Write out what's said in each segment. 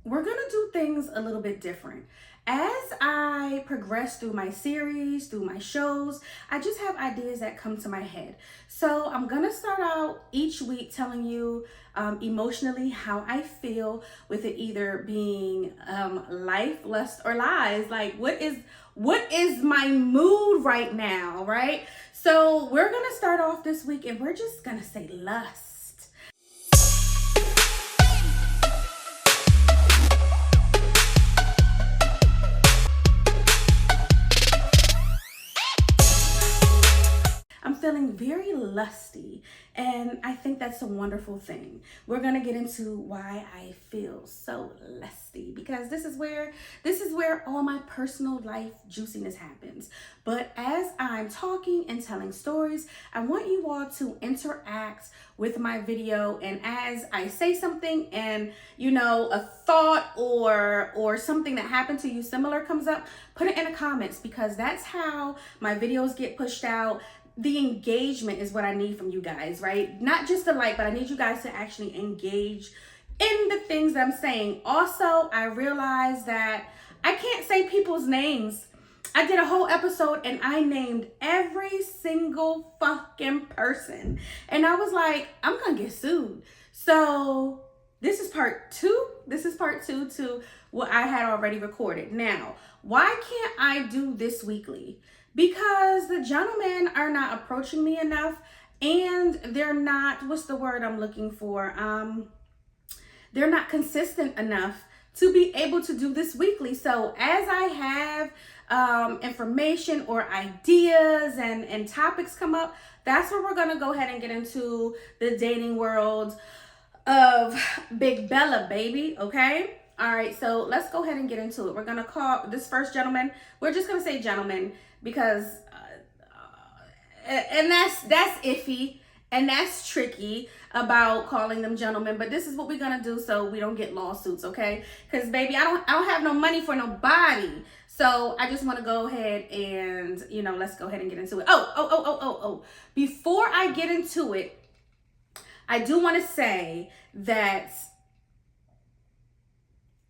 we're gonna do things a little bit different. As I progress through my series, through my shows, I just have ideas that come to my head. So I'm gonna start out each week telling you emotionally how I feel, with it either being life, lust, or lies. Like what is my mood right now, right? So we're gonna start off this week and we're just gonna say lust. I'm feeling very lusty, and I think that's a wonderful thing. We're gonna get into why I feel so lusty, because this is where all my personal life juiciness happens. But as I'm talking and telling stories, I want you all to interact with my video, and as I say something and a thought or something that happened to you similar comes up, put it in the comments, because that's how my videos get pushed out. The engagement is what I need from you guys, right? Not just the like, but I need you guys to actually engage in the things that I'm saying. Also, I realized that I can't say people's names. I did a whole episode and I named every single fucking person. And I was like, I'm gonna get sued. So this is part two. This is part two to what I had already recorded. Now, why can't I do this weekly? Because the gentlemen are not approaching me enough, and they're not, what's the word I'm looking for? They're not consistent enough to be able to do this weekly. So as I have information or ideas and topics come up, that's where we're gonna go ahead and get into the dating world of Big Bella, baby, okay? All right, so let's go ahead and get into it. We're gonna call this first gentleman, we're just gonna say gentleman, because and that's iffy and that's tricky about calling them gentlemen, but this is what we're gonna do so we don't get lawsuits, okay? Because baby, I don't have no money for nobody, so I just want to go ahead and let's go ahead and get into it. Oh, before I get into it, I do want to say that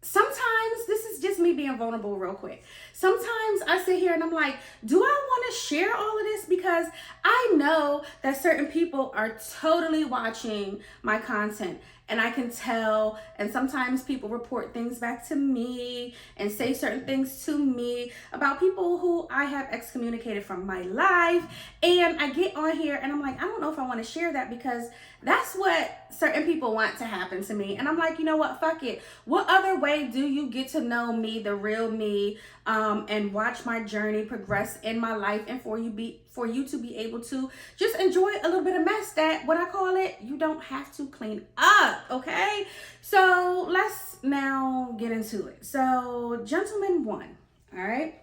sometimes, this is just me being vulnerable real quick. Sometimes I sit here and I'm like, do I want to share all of this? Because I know that certain people are totally watching my content, and I can tell, and sometimes people report things back to me and say certain things to me about people who I have excommunicated from my life. And I get on here and I'm like, I don't know if I want to share that, because that's what certain people want to happen to me. And I'm like, you know what, fuck it. What other way do you get to know me, the real me, and watch my journey progress in my life, and for you to be able to just enjoy a little bit of mess that, what I call it, you don't have to clean up, okay? So let's now get into it. So gentleman one, all right?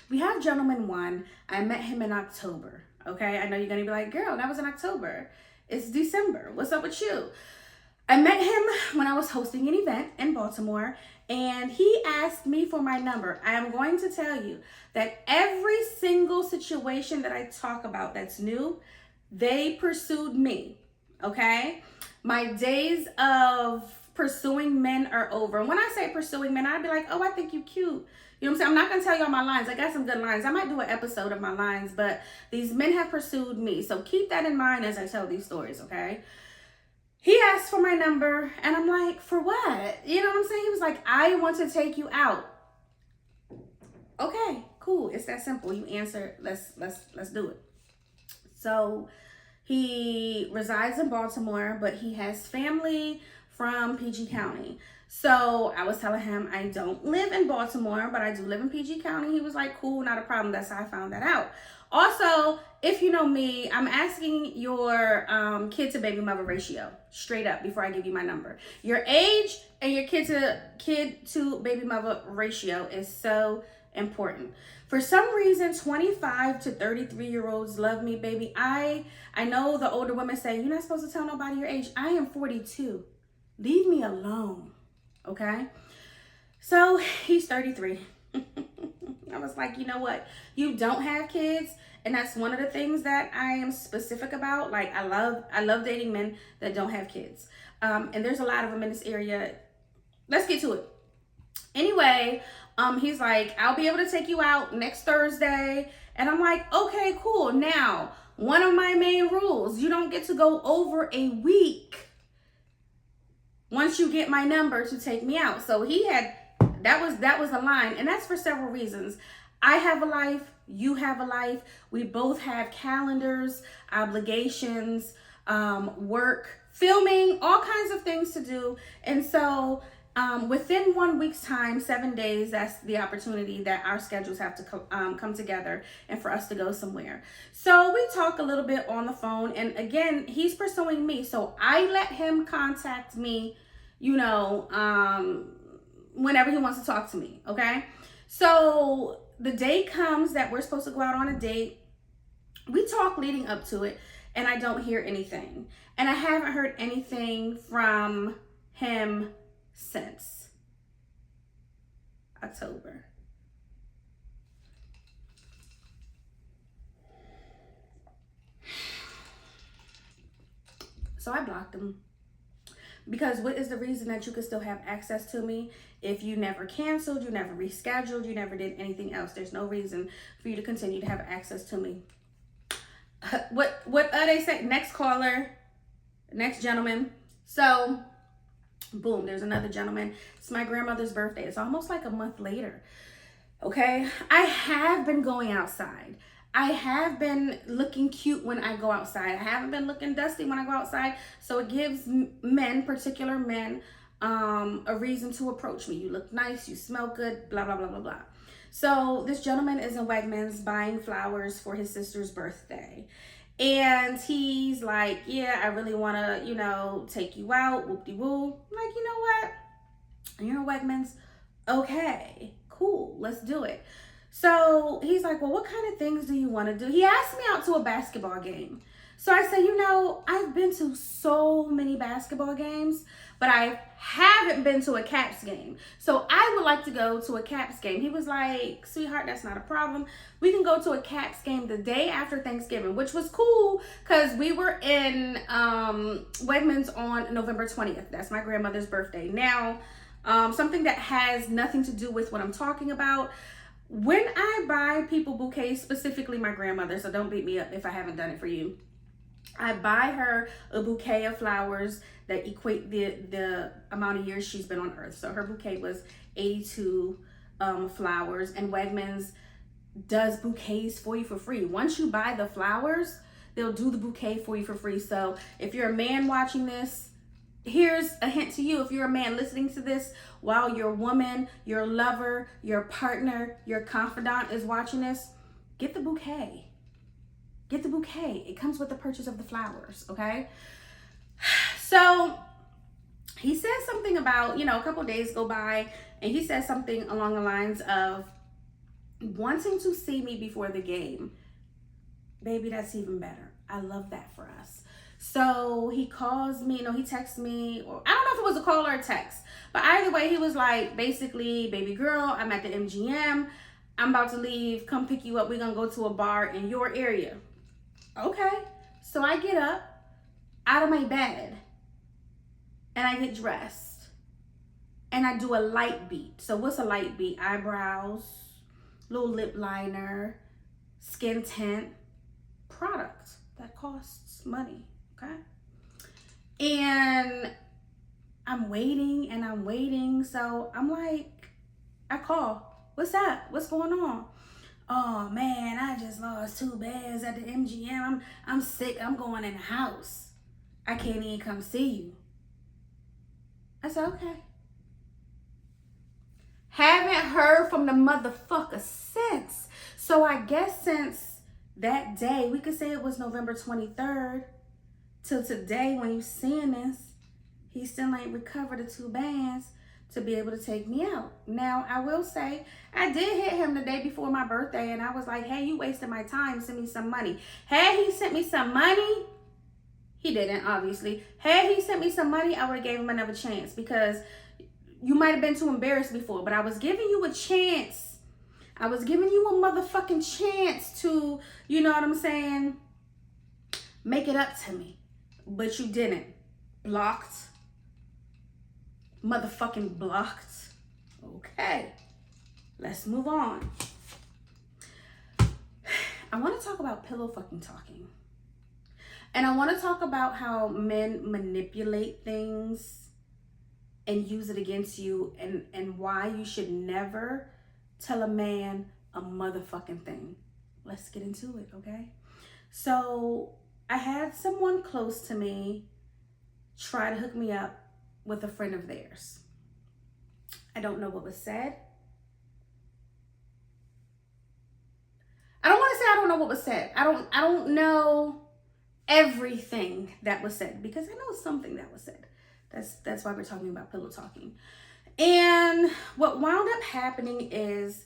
We have gentleman one. I met him in October, okay? I know you're gonna be like, girl, that was in October. It's December. What's up with you? I met him when I was hosting an event in Baltimore, and he asked me for my number. I am going to tell you that every single situation that I talk about that's new, they pursued me, okay? My days of pursuing men are over. And when I say pursuing men, I'd be like, oh, I think you cute. You know what I'm saying? I'm not going to tell y'all my lines. I got some good lines. I might do an episode of my lines, but these men have pursued me. So keep that in mind as I tell these stories, okay? He asked for my number, and I'm like, for what? You know what I'm saying? He was like, I want to take you out. Okay, cool. It's that simple. You answer, let's do it. So he resides in Baltimore, but he has family from PG County. So I was telling him I don't live in Baltimore, but I do live in PG County. He was like, cool, not a problem. That's how I found that out. Also, if you know me, I'm asking your kid to baby mother ratio straight up before I give you my number. Your age and your kid to baby mother ratio is so important. For some reason, 25 to 33-year-olds love me, baby. I know the older women say, you're not supposed to tell nobody your age. I am 42. Leave me alone, okay? So he's 33. I was like, you know what? You don't have kids, and that's one of the things that I am specific about. Like, I love dating men that don't have kids. And there's a lot of them in this area. let's get to it. Anyway, he's like, I'll be able to take you out next Thursday. And I'm like, okay, cool. Now, one of my main rules, you don't get to go over a week once you get my number to take me out. So that was a line. And that's for several reasons. I have a life. You have a life. We both have calendars, obligations, work, filming, all kinds of things to do. And so within 1 week's time, 7 days, that's the opportunity that our schedules have to come together and for us to go somewhere. So we talk a little bit on the phone. And again, he's pursuing me. So I let him contact me, whenever he wants to talk to me. Okay. So the day comes that we're supposed to go out on a date. We talk leading up to it, and I don't hear anything. And I haven't heard anything from him since October. So I blocked him. Because what is the reason that you could still have access to me if you never canceled, you never rescheduled, you never did anything else? There's no reason for you to continue to have access to me. What they say? Next caller, next gentleman. So, boom, there's another gentleman. It's my grandmother's birthday. It's almost like a month later. Okay, I have been going outside. I have been looking cute when I go outside. I haven't been looking dusty when I go outside. So it gives men, particular men, a reason to approach me. You look nice, you smell good, blah, blah, blah, blah, blah. So this gentleman is in Wegmans buying flowers for his sister's birthday. And he's like, yeah, I really want to, take you out, whoop-de-woo. I'm like, you know what? You're in Wegmans. Okay, cool, let's do it. So he's like, well, what kind of things do you want to do? He asked me out to a basketball game. So I said, I've been to so many basketball games, but I haven't been to a Caps game. So I would like to go to a Caps game. He was like, sweetheart, that's not a problem. We can go to a Caps game the day after Thanksgiving, which was cool because we were in Wegmans on November 20th. That's my grandmother's birthday. Now, something that has nothing to do with what I'm talking about. When I buy people bouquets, specifically my grandmother, so don't beat me up if I haven't done it for you. I buy her a bouquet of flowers that equate the amount of years she's been on earth. So her bouquet was 82 flowers, and Wegmans does bouquets for you for free. Once you buy the flowers, they'll do the bouquet for you for free. So if you're a man watching this, here's a hint to you. If you're a man listening to this while your woman, your lover, your partner, your confidant is watching this, get the bouquet. Get the bouquet. It comes with the purchase of the flowers, okay? So he says something about, a couple days go by, and he says something along the lines of wanting to see me before the game. Baby, that's even better. I love that for us. So he calls me, he texts me, or I don't know if it was a call or a text, but either way, he was like, basically, baby girl, I'm at the MGM. I'm about to leave. Come pick you up. We're going to go to a bar in your area. Okay. So I get up out of my bed and I get dressed and I do a light beat. So what's a light beat? Eyebrows, little lip liner, skin tint, product that costs money. Okay. And I'm waiting and I'm waiting. So I'm like, I call, what's up? What's going on? Oh man, I just lost 2 bands at the MGM. I'm sick. I'm going in the house. I can't even come see you. I said, okay. Haven't heard from the motherfucker since. So I guess since that day, we could say it was November 23rd, till today when you seeing this, he still ain't recovered the 2 bands to be able to take me out. Now, I will say, I did hit him the day before my birthday, and I was like, hey, you wasted my time. Send me some money. Had he sent me some money, he didn't, obviously. Had he sent me some money, I would have gave him another chance, because you might have been too embarrassed before, but I was giving you a chance. I was giving you a motherfucking chance to, you know what I'm saying, make it up to me. But you didn't. Blocked. motherfucking blocked. Okay, let's move on. I want to talk about pillow fucking talking. And I want to talk about how men manipulate things and use it against you, and why you should never tell a man a motherfucking thing. Let's get into it, okay? So I had someone close to me try to hook me up with a friend of theirs. I don't know what was said. I don't want to say I don't know what was said. I don't know everything that was said, because I know something that was said. That's why we're talking about pillow talking. And what wound up happening is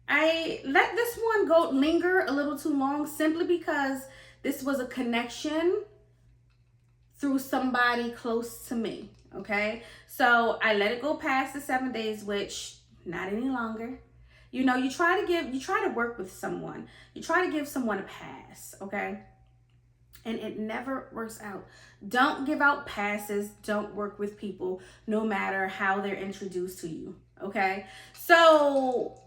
I let this one go linger a little too long, simply because this was a connection through somebody close to me. Okay, so I let it go past the 7 days, which not any longer. You know, you try to work with someone, you try to give someone a pass, okay? And it never works out. Don't give out passes. Don't work with people, no matter how they're introduced to you, okay? So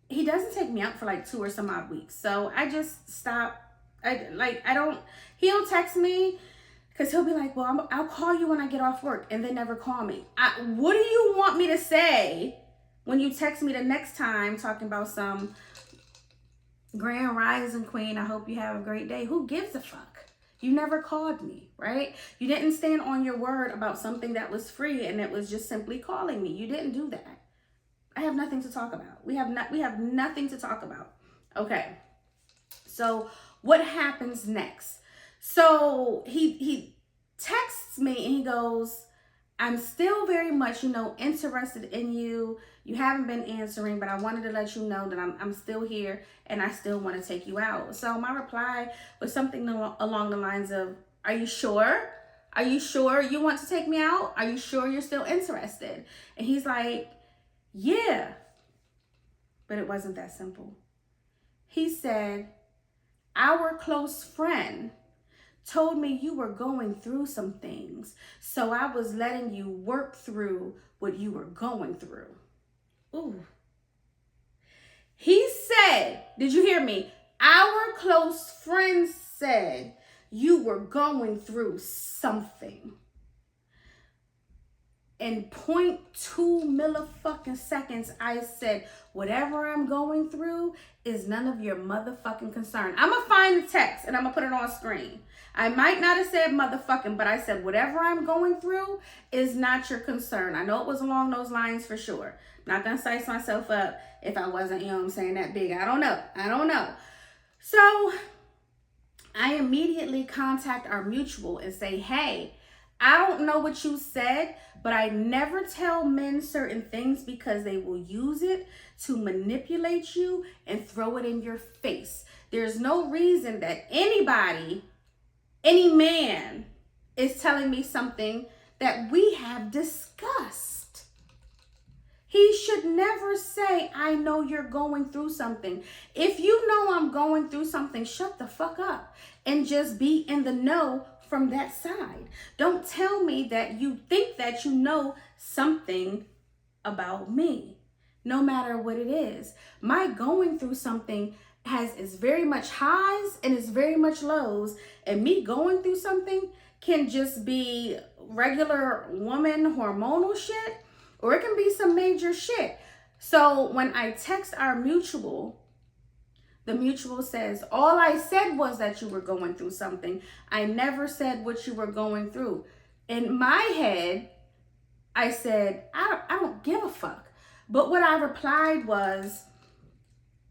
he doesn't take me out for like 2 or some odd weeks. So I just stop. He'll text me, because he'll be like, well, I'll call you when I get off work, and they never call me. What do you want me to say when you text me the next time talking about some grand rising queen, I hope you have a great day? Who gives a fuck? You never called me, right? You didn't stand on your word about something that was free and it was just simply calling me. You didn't do that. I have nothing to talk about. We have nothing to talk about. Okay. So what happens next? So he texts me and he goes, I'm still very much, interested in you. You haven't been answering, but I wanted to let you know that I'm still here and I still want to take you out. So my reply was something along the lines of, are you sure? Are you sure you want to take me out? Are you sure you're still interested? And he's like, yeah. But it wasn't that simple. He said, our close friend told me you were going through some things, so I was letting you work through what you were going through. Ooh. He said, did you hear me? Our close friend said you were going through something. In 0.2 millifucking seconds, I said, whatever I'm going through is none of your motherfucking concern. I'm going to find the text and I'm going to put it on screen. I might not have said motherfucking, but I said, whatever I'm going through is not your concern. I know it was along those lines for sure. I'm not going to size myself up if I wasn't, that big. I don't know. So I immediately contact our mutual and say, hey, I don't know what you said, but I never tell men certain things because they will use it to manipulate you and throw it in your face. There's no reason that any man is telling me something that we have discussed. He should never say, I know you're going through something. If you know I'm going through something, shut the fuck up and just be in the know from that side. Don't tell me that you think that you know something about me, no matter what it is. My going through something is very much highs and it's very much lows, and me going through something can just be regular woman hormonal shit, or it can be some major shit. So when I text our mutual, the mutual says, all I said was that you were going through something. I never said what you were going through. In my head, I said, I don't give a fuck. But what I replied was,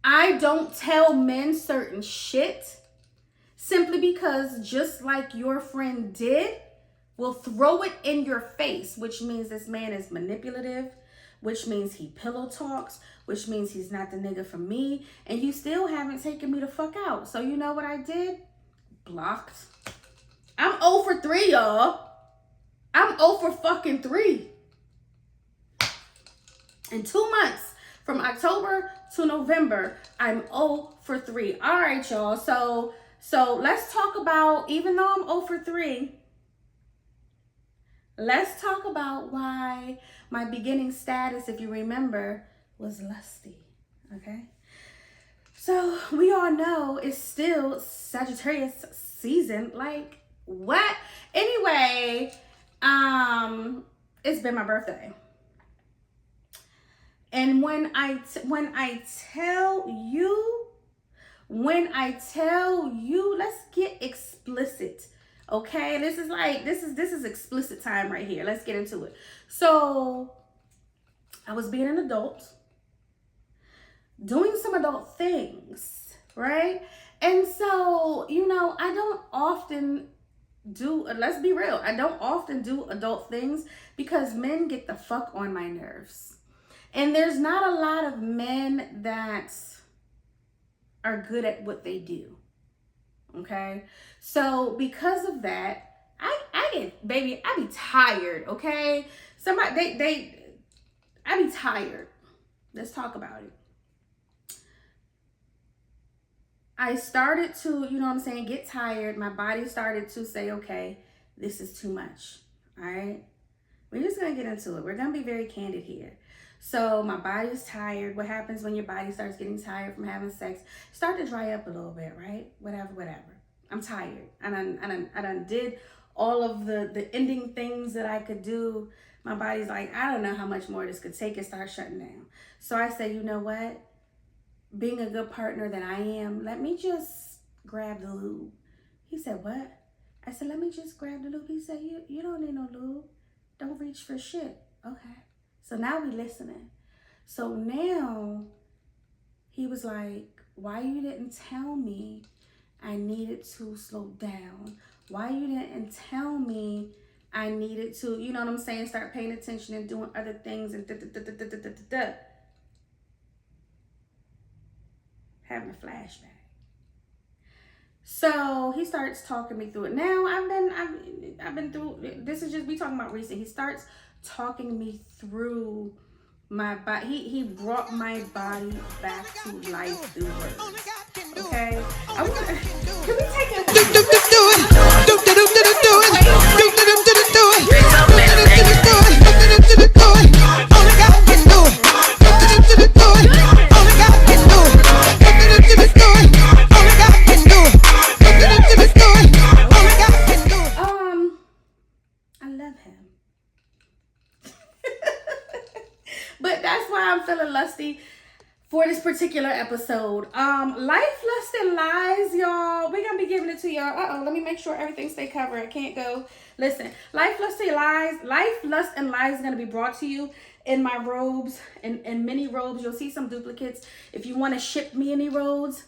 I don't tell men certain shit simply because, just like your friend did, will throw it in your face, which means this man is manipulative, which means he pillow talks, which means he's not the nigga for me, and you still haven't taken me the fuck out. So you know what I did? Blocked. I'm 0 for 3, y'all. I'm 0 for fucking 3. In 2 months, from October to November, I'm 0 for 3. All right, y'all. So let's talk about, even though I'm 0 for 3, let's talk about why my beginning status, if you remember, was lusty. Okay. So we all know it's still Sagittarius season. Like, what? Anyway, it's been my birthday. And when I tell you, let's get explicit. Okay? This is explicit time right here. Let's get into it. So, I was being an adult, doing some adult things, right? And so, I don't often let's be real, I don't often do adult things because men get the fuck on my nerves. And there's not a lot of men that are good at what they do. Okay? So because of that, I be tired, okay? I be tired. Let's talk about it. I started to, get tired. My body started to say, okay, this is too much. All right? We're just going to get into it. We're going to be very candid here. So my body's tired. What happens when your body starts getting tired from having sex? Start to dry up a little bit, right? Whatever. I'm tired. I done did all of the ending things that I could do. My body's like, I don't know how much more this could take. It starts shutting down. So I said, you know what? Being a good partner that I am, let me just grab the lube. He said, what? I said, let me just grab the lube. He said, you don't need no lube. Don't reach for shit. Okay. So now we listening. So now he was like, why you didn't tell me I needed to slow down? Why you didn't tell me I needed to, you know what I'm saying, start paying attention and doing other things and having a flashback. So he starts talking me through it. Now I've been through, this is just me talking about recent. He starts talking me through my body. He brought my body back to life through words. Okay? Can we take a I love him. But that's why I'm feeling lusty for this particular episode. Life, lust, and lies, y'all. We're gonna be giving it to y'all. Let me make sure everything stay covered. I can't go. Listen, life, lust, and lies. Life, lust, and lies is gonna be brought to you in my robes and mini robes. You'll see some duplicates. If you want to ship me any robes.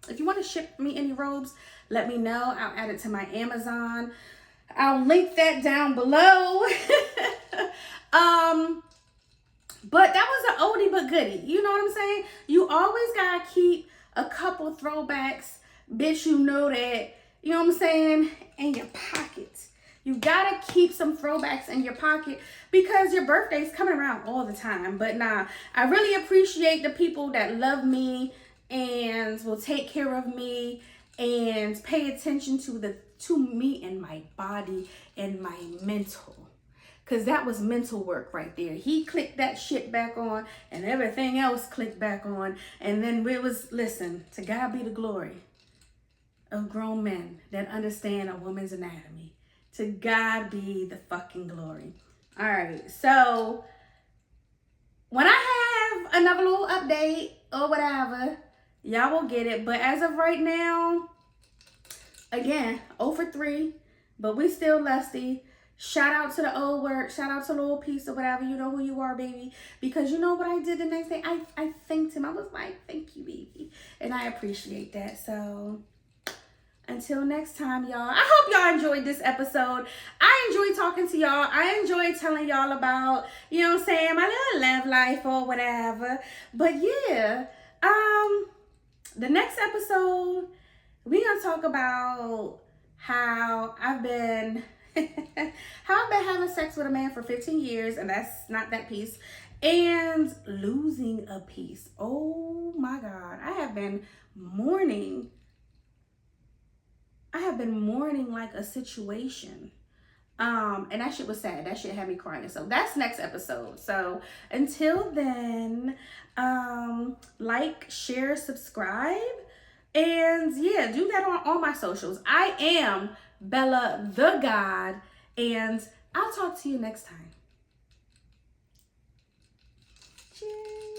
If you want to ship me any robes, let me know. I'll add it to my Amazon. I'll link that down below. But that was an oldie but goodie. You know what I'm saying? You always gotta keep a couple throwbacks, bitch, you know that, you know what I'm saying, in your pocket. You gotta keep some throwbacks in your pocket because your birthday's coming around all the time. But nah, I really appreciate the people that love me and will take care of me and pay attention to me and my body and my mental. Because that was mental work right there. He clicked that shit back on and everything else clicked back on. And then it was, listen, to God be the glory of grown men that understand a woman's anatomy. To God be the fucking glory. All right, so when I have another little update or whatever, y'all will get it. But as of right now, again, 0 for 3, but we still lusty. Shout out to the old work. Shout out to the little piece or whatever. You know who you are, baby. Because you know what I did the next day? I thanked him. I was like, thank you, baby. And I appreciate that. So until next time, y'all. I hope y'all enjoyed this episode. I enjoyed talking to y'all. I enjoyed telling y'all about, you know what I'm saying, my little love life or whatever. But yeah, the next episode, we're going to talk about how I've been having sex with a man for 15 years, and that's not that piece, and losing a piece. Oh my God. I have been mourning like a situation And that shit was sad. That shit had me crying. So that's next episode. So until then, like, share, subscribe, and yeah, do that on all my socials. I am Bella the God, and I'll talk to you next time. Cheers.